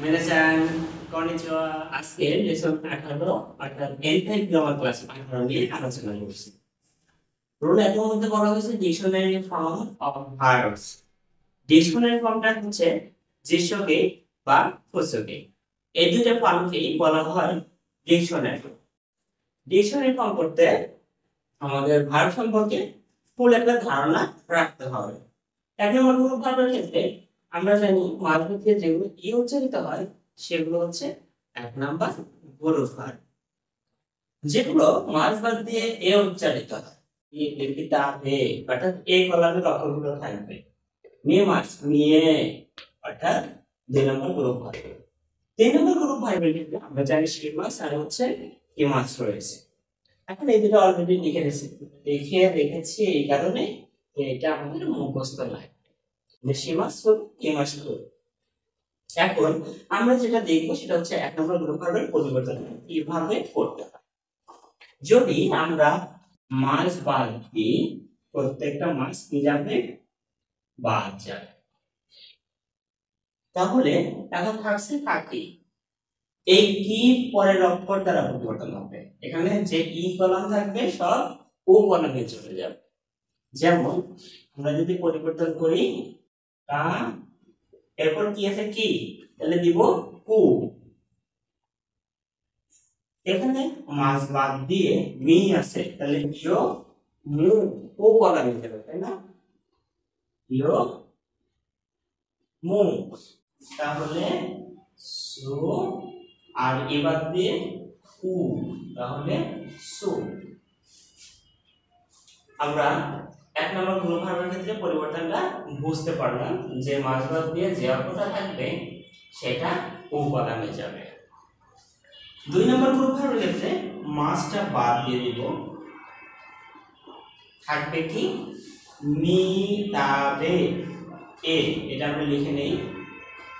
মিনাসান কনিচিওয়া। আজকে লেসন 18 অর্থাৎ এনথাইপ grammar class 18 নিয়ে আলোচনা করছি। রুল এর মধ্যে বলা হয়েছে dictionary form of verbs. Dictionary ফর্মটা হচ্ছে দৃশ্যকে বা ফসকে। এই দুটো ফর্মকেই বলা হয় ডিকশনারি। ডিকশনারি ফর্ম করতে আমাদের ভার্ব সম্পর্কে ফুল একটা ধারণা রাখতে হবে। এক নম্বর গ্রুপ ভার্বের ক্ষেত্রে আমরা জানি মাঝমধ্যে যেগুলো ই উচ্চারিত হয় সেগুলো হচ্ছে এক নাম্বার গ্রুপ ভার্ব। যেগুলো মাঝ বাদ দিয়ে এ উচ্চারিত হয় অর্থাৎ এ কলামের অক্ষরগুলো থাকবে। মেয়ে মাছ নিয়ে অর্থাৎ 2 নম্বর গ্রুপ ভার্ব। 3 নম্বর গ্রুপ ভার্বের ক্ষেত্রে আমরা জানি সে মাছ আর হচ্ছে ই মাছ রয়েছে। এখন এই দুটো অলরেডি লিখে রেখেছি এই কারণে এটা আমাদের মুখস্থ লাগবে। এখন আমরা যেটা দেখবো সেটা হচ্ছে এক নম্বর গ্রুপ ভার্বের পরিবর্তন কিভাবে করতে হয়। যদি আমরা মাছ বাদ দিই প্রত্যেকটা মাছ কি যাবে? বাদ যাবে। তাহলে এখন থাকছে কাকি। এই কি পরের অক্ষর দ্বারা পরিবর্তন হবে। এখানে যে ই কলাম থাকবে সব ও কলামে চলে যাবে। যেমন আমরা যদি পরিবর্তন করি কা, এরপর কি আছে কি, তাহলে দিব কু। এখানে মাছ বাদ দিয়ে মি আছে, তাহলে ইয়ো মু ও কলামে যাবে, তাই না? ইয়ো মু, তাহলে সু, আর এবার দিয়ে কু, তাহলে সু। আমরা এক নম্বর গ্রুপ ভার্বের ক্ষেত্রে পরিবর্তনটা বুঝতে পারলাম যে মাছ বাদ দিয়ে যে অক্ষরটা থাকবে সেটা ও কলামে যাবে। 2 নম্বর গ্রুপ ভার্বের ক্ষেত্রে মাছটা বাদ দিয়ে দিব, থাকবে কি মি তাবে এ। এটা আমরা লিখে নেই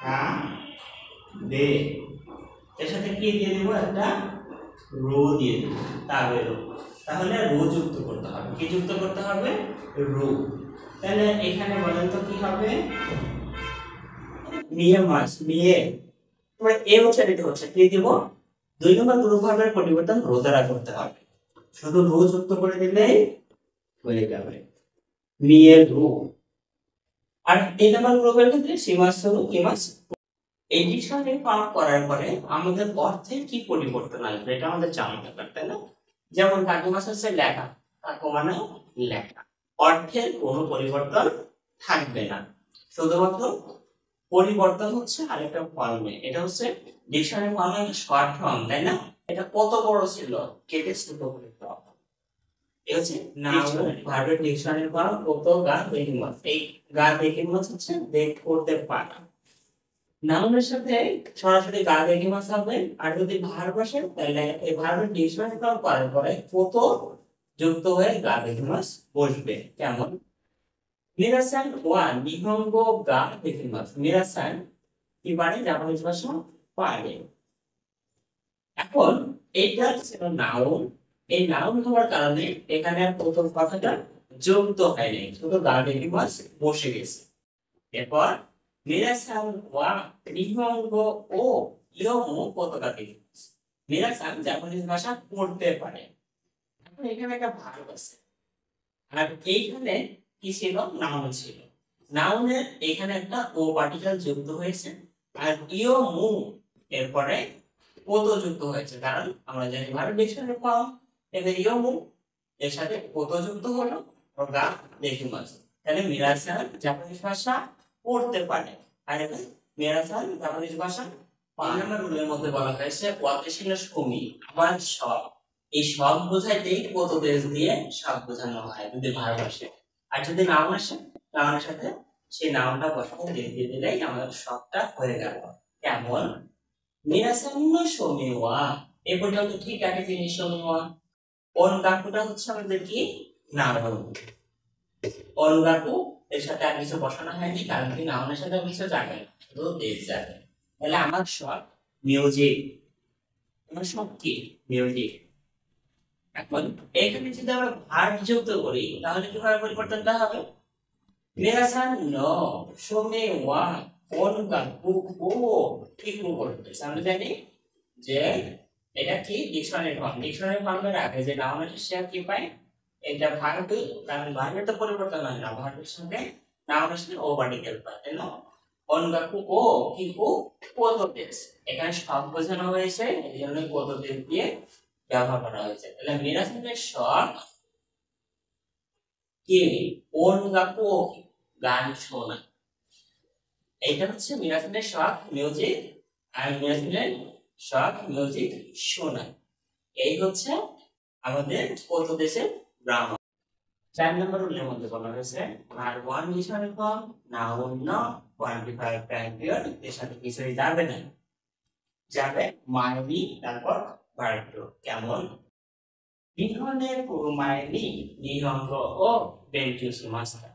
তা বে, এর সাথে কি দিয়ে দেব? একটা রো দিয়ে দেব, তাবে রো। তাহলে রো যুক্ত করতে হবে। কি যুক্ত করতে হবে? রো। তাহলে এখানে বলেন তো কি হবে? মিয়ে মাছ মিয়ে, তোমরা এ উচ্চারিত হচ্ছে, কি দিব? 2 নম্বর গ্রুপ ভার্বের পরিবর্তন রো দ্বারা করতে হবে। শুধু রো যুক্ত করে দিলেই হয়ে যাবে মিয়ে রো। আর 3 নম্বর গ্রুপের ক্ষেত্রে সীমাস কিমাস। এই ডিকশনারি ফর্ম করার পরে আমাদের অর্থের কি পরিবর্তন আসবে এটা আমাদের জানা দরকার, তাই না? যেমন কাকুমাস হচ্ছে লেখা, কাকু মানে লেখা। অর্থের কোনো পরিবর্তন থাকবে না, শুধুমাত্র পরিবর্তন হচ্ছে আরেকটা ফর্মে। এটা হচ্ছে ডিকশনারি ফর্মের শর্ট ফর্ম, তাই না? এটা কত বড় ছিল, কেটে ছোট করে দাও। এই হচ্ছে নাউন ভার্বের ডিকশনারি ফর্ম। কত গা দেখি মাস, এই গা দেখি মাস হচ্ছে দেখ করতে পারা। নাউনের সাথে সরাসরি গা দেখি মাস হবে। আর যদি ভার্ব আসে তাহলে এই ভার্বের ডিকশনারি ফর্ম করার পরে কত যুক্ত হয়ে গা দেখি মাস বসবে। কেমন? মিরাসান ওয়া নিহঙ্গো গা দেখি মাস। মিরাসান কি পারে? জাপানিজ ভাষা পারে। এখন এটা ছিল নাউন। এই নাউন হওয়ার কারণে এখানে আর প্রথম কথাটা যুক্ত হয়নি, শুধু গা দেখি মাস বসে গেছে। এরপর মিরাসান ওয়া নিহঙ্গো ও ইয়োমো কতটা দেখি মাস। মিরাসান জাপানিজ ভাষা পড়তে পারে। এখন এখানে একটা ভার্ব আছে, আর এইখানে কি ছিল? নাউন ছিল। নাউনের এখানে একটা ও পার্টিকেল যুক্ত হয়েছে, আর ইয়োমো এরপরে কত যুক্ত হয়েছে, কারণ আমরা জানি ভার্ব ডিকশনারি ফর্ম। এদের ইয়োমো এর সাথে কত যুক্ত হলো? গা দেখি মাস। তাহলে মিরাসান জাপানিজ ভাষা পড়তে পারে, আর এটা মিরাসান জাপানিজ ভাষা পারে। আমরা রুলের মধ্যে বলা হয়েছে ওয়াতে ছিল সুমি আবার সব। এই সব বোঝাইতেই কত দেশ দিয়ে সব বোঝানো হয় যদি ভার্ব আসে। আর যদি নাউন আসে, নাউনের সাথে সেই নাউনটা বসাতে দিয়ে দিলেই আমাদের সবটা হয়ে গেল। কেমন? মিরাসান নো সুমিওয়া। এই পর্যন্ত ঠিক আছে জিনিস। সুমিওয়া অন গাকুটা হচ্ছে আমাদের কি নাউন। অন গাকু এর সাথে আর কিছু বসানো হয়নি, কারণ কি নাউনের সাথে কিছু যাবে, শুধু দেশ যাবে। তাহলে আমার সব মিউজিক, আমার সব কি মিউজিক। এখন এখানে যদি আমরা ভার্ব যুক্ত করি তাহলে কিভাবে পরিবর্তনটা হবে? মিরাসান নো সুমিওয়া অন গাকু ও কিকু বলতেছে। আমরা জানি যে এটা কি ডিকশনারি ফর্ম। ডিকশনারি ফর্মের আগে যে নাউন আছে সে কি পায়, এটা ভার্বই, কারণ ভার্বের তো পরিবর্তন হয় না, ভার্বের সঙ্গে নাউন আসলে ও পার্টিকেল পায়, তাই না? অনগাকু ও কিকু পদদেশ, এখানে সব বোঝানো হয়েছে, এই জন্য পদদেশ দিয়ে ব্যবহার করা হয়েছে। তাহলে মিরাসের শখ কি অনগাকু ও গান শোনা, এইটা হচ্ছে মিরাসের শখ মিউজিক, আর মিরাসের শখ মিউজিক শোনা। এই হচ্ছে আমাদের পদদেশের গ্রামার। 4 নম্বর রুলের মধ্যে বলা হয়েছে আর ওয়ান ডিকশনারি ফর্ম নাউন ন কোয়ান্টিফায়ার টাইম পিরিয়ড এর সাথে কিছুই যাবে না, যাবে মাইনি তারপর ভার্ব টু। কেমন? নিহনে পুরুমাইনি নিহঙ্গ ও বেনকিউসু মাস্টার,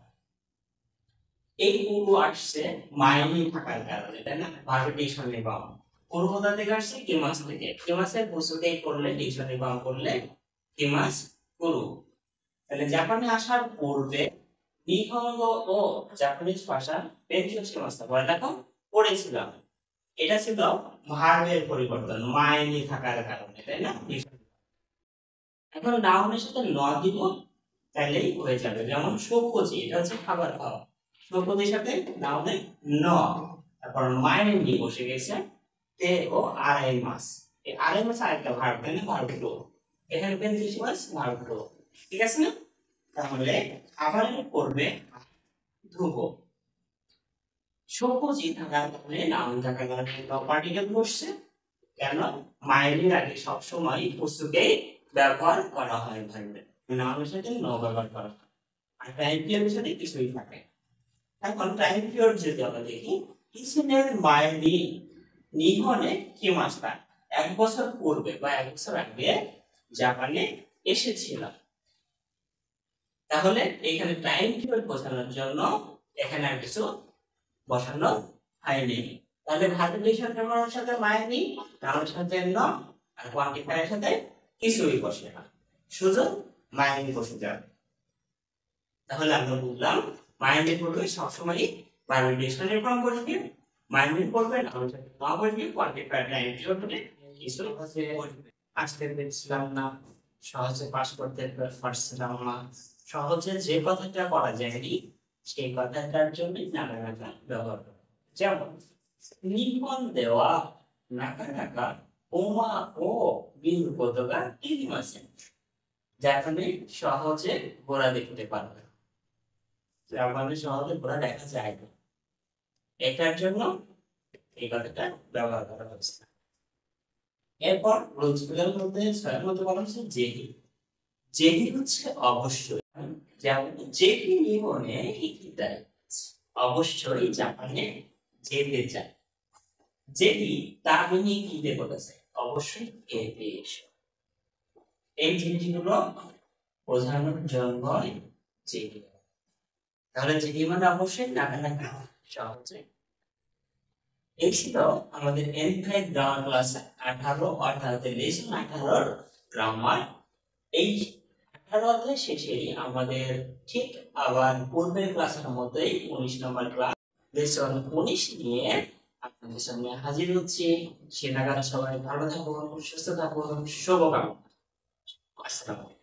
এই পুরু আসছে মাইনি থাকার কারণে, তাই না? ভার্ব ডিকশনারি ফর্ম পুরু কোথা থেকে আসছে? কিমাস থেকে। কিমাসের বস্তুতে করলে ডিকশনারি ফর্ম করলে কিমাস পুরু। তাহলে জাপানে আসার পূর্বে নিহঙ্গ ও জাপানিজ ভাষা বেনকিউসু মাস্টার পড়ালেখা পড়েছিলাম, এটা ছিল ভার্বের পরিবর্তন মাইনি থাকার কারণে, তাই না? এখন নাউনের সাথে ন দিব তাহলেই হয়ে যাবে। যেমন সবজি, এটা হচ্ছে খাবার খাওয়া, সবজির সাথে নাউনে ন, তারপর মাইনি বসে গেছে তে ও আড়াই মাস, এই আড়াই মাস আরেকটা ভার্ব, তাই না? ভার্ব টু, এখানে বেনকিউসু মাস ভার্ব টু, ঠিক আছে না? তাহলে খাবারের পূর্বে ধ্রুব, সবজি থাকার কারণে নাউন থাকার কারণে পার্টিকেল বসছে, কেন? মাইনের আগে সবসময় বস্তুকে ব্যবহার করা হয় ভার্বে, নাউনের সাথে ন ব্যবহার করা হয়, আর টাইম পিরিয়ডের সাথে কিছুই থাকে। এখন টাইম পিরিয়ড যদি আমরা দেখি, ইসিনের মাইনি নিহনে কি মাসটা 1 বছর পূর্বে বা 1 বছর আগে জাপানে এসেছিল। তাহলে এখানে টাইম পিরিয়ড বোঝানোর জন্য এখানে আর কিছু বসানো হয়নি। তাহলে ভার্ব ডিকশনারির সাথে মাইনি, নাউনের সাথে ন, আর কোয়ান্টিফায়ারের সাথে কিছুই বসে না, শুধু মাইনি বসে যাবে। তাহলে আমরা বুঝলাম মাইন্ডের পূর্বে সবসময় ভার্ব ডিকশনারি ফর্ম বসবে, মাইন্ডের পূর্বে নাউনের সাথে ন বসবে, কোয়ান্টিফায়ার টাইম পিরিয়ড হলে কিছু বসবে। আসতে পেরেছিলাম না, সহজে পাস করতে পারছিলাম না, সহজে যে কথাটা করা যায়নি সেই কথাটার জন্য নানা নাকা ব্যবহার করা। যেমন নিপন দেওয়া নাকা নাকা ওমা ও বিল পতাকা ইরিমাসেন, জাপানে সহজে ঘোড়া দেখতে পারবে, জাপানে সহজে ঘোড়া দেখা যায় না, এটার জন্য এই কথাটা ব্যবহার করা হচ্ছে। এরপর রোজগুলোর মধ্যে 6 মধ্যে বলা হচ্ছে যেহি, যেহি হচ্ছে অবশ্যই, যেমন যেহি নিহনে ইকিতাই, অবশ্যই জাপানে যেতে চায়। যেহি তার মানে কি দিয়ে বলেছে? অবশ্যই যেতে এসো। এই জিনিসগুলো বোঝানোর জন্য যেহি, তাহলে যেহি মানে অবশ্যই, নাকা নাকা সহজে। এই ছিল আমাদের এনফাইভ গ্রামার ক্লাস 18 অর্থাৎ লেসন 18 গ্রামার। এই 18 অধ্যায় শেষে আমাদের ঠিক আবার পূর্বের ক্লাসের মতোই 19 নম্বর ক্লাস লেসন 19 নিয়ে আপনাদের সামনে হাজির হচ্ছি। সে নাগাদ সবাই ভালো থাকুন, সুস্থ থাকুন, শুভকামনা। আসসালামু আলাইকুম।